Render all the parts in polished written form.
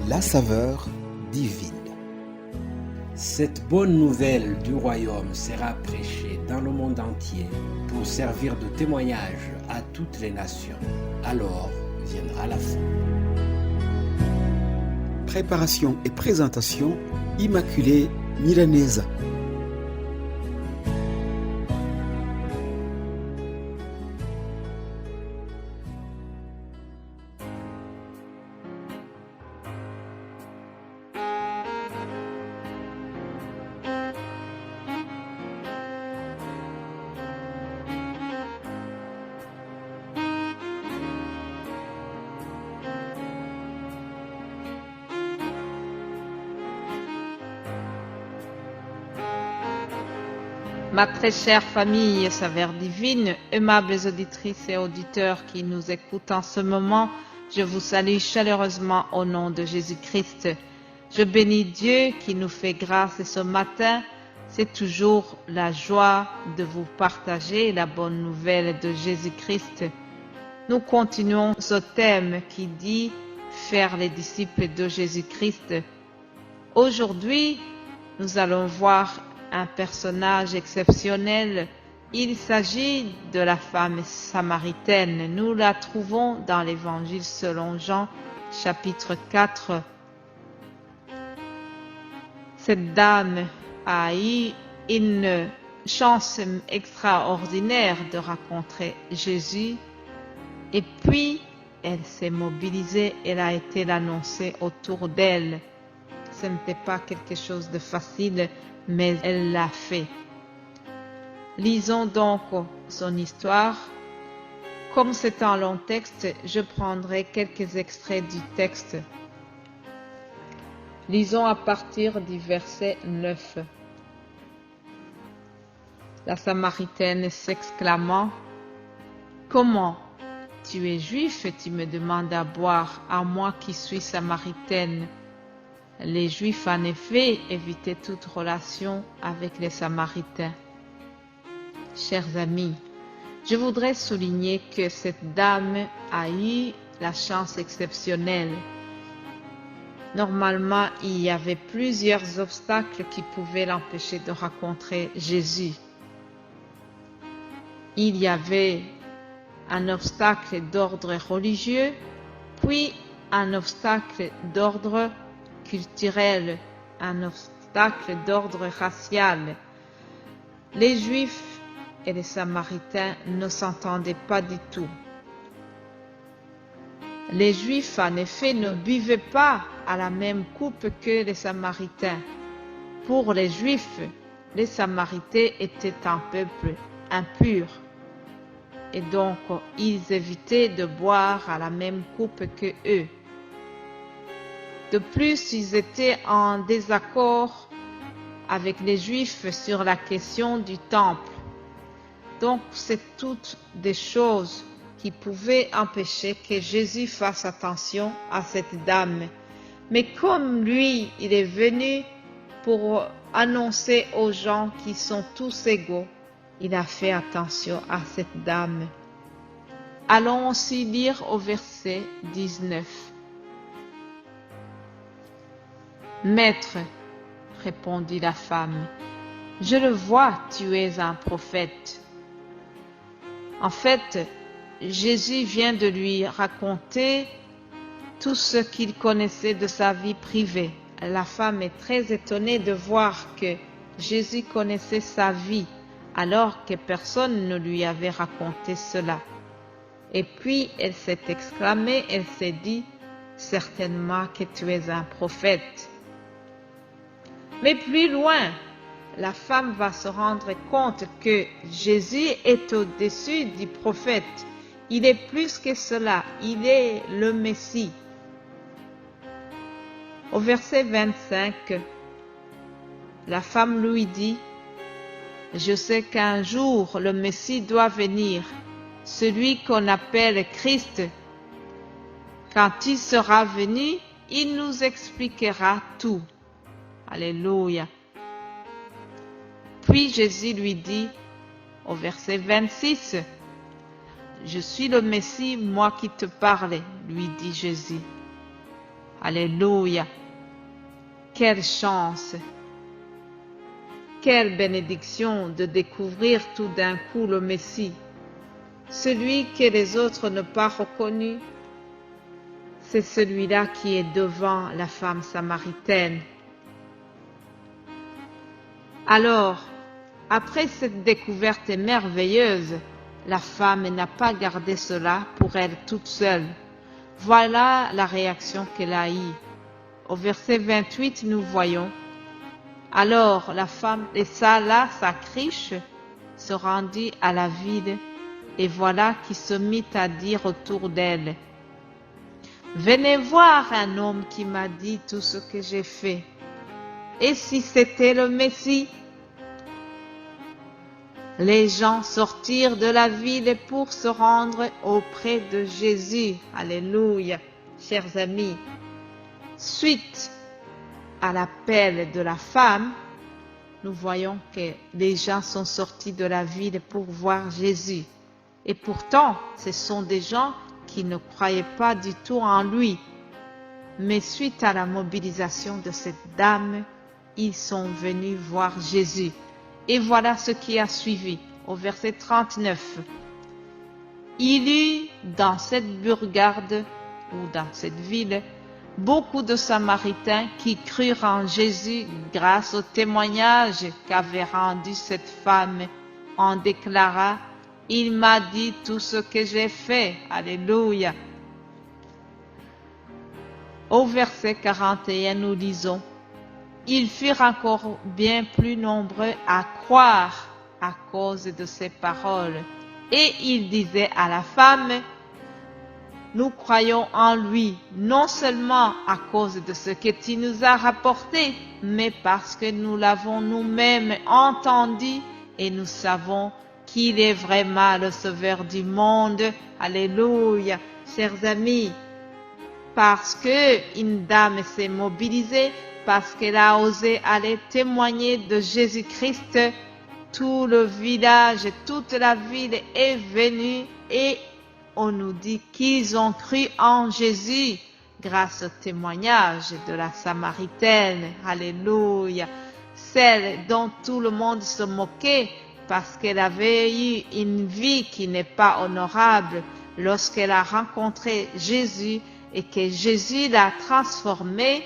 la saveur divine. Cette bonne nouvelle du royaume sera prêchée dans le monde entier pour servir de témoignage à toutes les nations. Alors viendra la fin. Préparation et présentation, Immaculée Milanesa. Ma très chère famille Saveur Divine, aimables auditrices et auditeurs qui nous écoutent en ce moment, je vous salue chaleureusement au nom de Jésus-Christ. Je bénis Dieu qui nous fait grâce et ce matin, c'est toujours la joie de vous partager la bonne nouvelle de Jésus-Christ. Nous continuons ce thème qui dit « Faire les disciples de Jésus-Christ ». Aujourd'hui, nous allons voir un personnage exceptionnel. Il s'agit de la femme samaritaine. Nous la trouvons dans l'Évangile selon Jean, chapitre 4. Cette dame a eu une chance extraordinaire de rencontrer Jésus et puis elle s'est mobilisée, elle a été l'annoncer autour d'elle. Ce n'était pas quelque chose de facile, mais elle l'a fait. Lisons donc son histoire. Comme c'est un long texte, je prendrai quelques extraits du texte. Lisons à partir du verset 9. La Samaritaine s'exclamant « Comment? Tu es juif et tu me demandes à boire, à moi qui suis samaritaine ?» Les Juifs, en effet, évitaient toute relation avec les Samaritains. Chers amis, je voudrais souligner que cette dame a eu la chance exceptionnelle. Normalement, il y avait plusieurs obstacles qui pouvaient l'empêcher de rencontrer Jésus. Il y avait un obstacle d'ordre religieux, puis un obstacle d'ordre culturel, un obstacle d'ordre racial. Les Juifs et les Samaritains ne s'entendaient pas du tout. Les Juifs, en effet, ne buvaient pas à la même coupe que les Samaritains. Pour les Juifs, les Samaritains étaient un peuple impur et donc ils évitaient de boire à la même coupe que eux. De plus, ils étaient en désaccord avec les Juifs sur la question du temple. Donc, c'est toutes des choses qui pouvaient empêcher que Jésus fasse attention à cette dame. Mais comme lui, il est venu pour annoncer aux gens qui sont tous égaux, il a fait attention à cette dame. Allons aussi lire au verset 19. « Maître, répondit la femme, je le vois, tu es un prophète. » En fait, Jésus vient de lui raconter tout ce qu'il connaissait de sa vie privée. La femme est très étonnée de voir que Jésus connaissait sa vie alors que personne ne lui avait raconté cela. Et puis elle s'est exclamée, elle s'est dit, certainement que tu es un prophète. Mais plus loin, la femme va se rendre compte que Jésus est au-dessus du prophète. Il est plus que cela, il est le Messie. Au verset 25, la femme lui dit, « Je sais qu'un jour le Messie doit venir, celui qu'on appelle Christ. Quand il sera venu, il nous expliquera tout. » Alléluia. Puis Jésus lui dit, au verset 26, « Je suis le Messie, moi qui te parle, lui dit Jésus. Alléluia. Quelle chance, quelle bénédiction de découvrir tout d'un coup le Messie, celui que les autres n'ont pas reconnu. C'est celui-là qui est devant la femme samaritaine. Alors, après cette découverte merveilleuse, la femme n'a pas gardé cela pour elle toute seule. Voilà la réaction qu'elle a eue. Au verset 28, nous voyons: alors la femme laissa là sa criche, se rendit à la ville, et voilà qui se mit à dire autour d'elle: venez voir un homme qui m'a dit tout ce que j'ai fait. Et si c'était le Messie? Les gens sortirent de la ville pour se rendre auprès de Jésus. Alléluia, chers amis. Suite à l'appel de la femme, nous voyons que les gens sont sortis de la ville pour voir Jésus. Et pourtant, ce sont des gens qui ne croyaient pas du tout en lui. Mais suite à la mobilisation de cette dame, ils sont venus voir Jésus. Et voilà ce qui a suivi, au verset 39. Il y eut dans cette bourgade, ou dans cette ville, beaucoup de Samaritains qui crurent en Jésus grâce au témoignage qu'avait rendu cette femme. On déclara: il m'a dit tout ce que j'ai fait. Alléluia. Au verset 41, nous lisons: ils furent encore bien plus nombreux à croire à cause de ces paroles. Et ils disaient à la femme: nous croyons en lui, non seulement à cause de ce que tu nous as rapporté, mais parce que nous l'avons nous-mêmes entendu et nous savons qu'il est vraiment le Sauveur du monde. Alléluia, chers amis. Parce que une dame s'est mobilisée, parce qu'elle a osé aller témoigner de Jésus-Christ, tout le village, toute la ville est venue et on nous dit qu'ils ont cru en Jésus grâce au témoignage de la Samaritaine. Alléluia. Celle dont tout le monde se moquait parce qu'elle avait eu une vie qui n'est pas honorable. Lorsqu'elle a rencontré Jésus et que Jésus l'a transformée,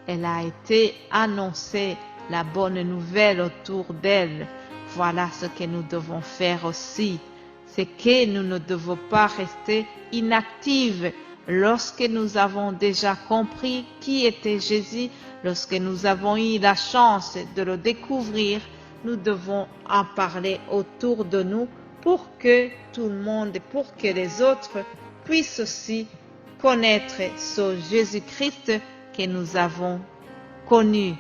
elle a été annoncée la bonne nouvelle autour d'elle. Voilà ce que nous devons faire aussi. C'est que nous ne devons pas rester inactifs. Lorsque nous avons déjà compris qui était Jésus, lorsque nous avons eu la chance de le découvrir, nous devons en parler autour de nous pour que tout le monde, pour que les autres puissent aussi connaître ce Jésus-Christ que nous avons connu.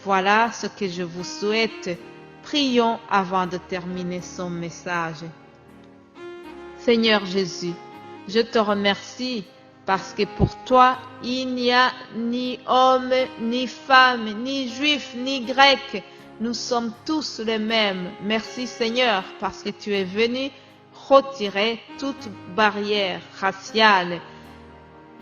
Voilà ce que je vous souhaite. Prions avant de terminer son message. Seigneur Jésus, je te remercie parce que pour toi, il n'y a ni homme, ni femme, ni juif, ni grec. Nous sommes tous les mêmes. Merci Seigneur parce que tu es venu retirer toute barrière raciale.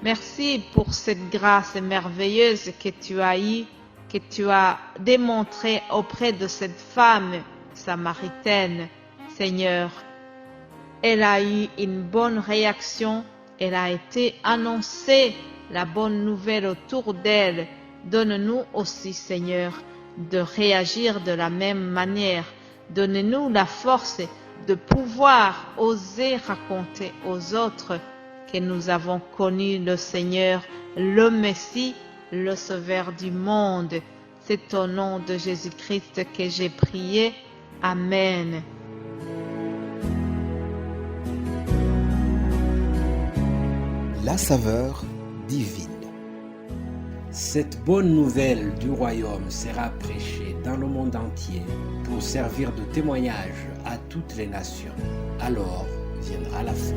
Merci pour cette grâce merveilleuse que tu as eue, que tu as démontrée auprès de cette femme samaritaine. Seigneur, elle a eu une bonne réaction, elle a été annoncée la bonne nouvelle autour d'elle. Donne-nous aussi, Seigneur, de réagir de la même manière. Donne-nous la force de pouvoir oser raconter aux autres que nous avons connu le Seigneur, le Messie, le Sauveur du monde. C'est au nom de Jésus-Christ que j'ai prié. Amen. La saveur divine. Cette bonne nouvelle du royaume sera prêchée dans le monde entier pour servir de témoignage à toutes les nations. Alors viendra la fin.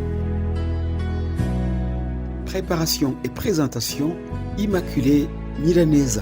Préparation et présentation, Immaculée Milanesa.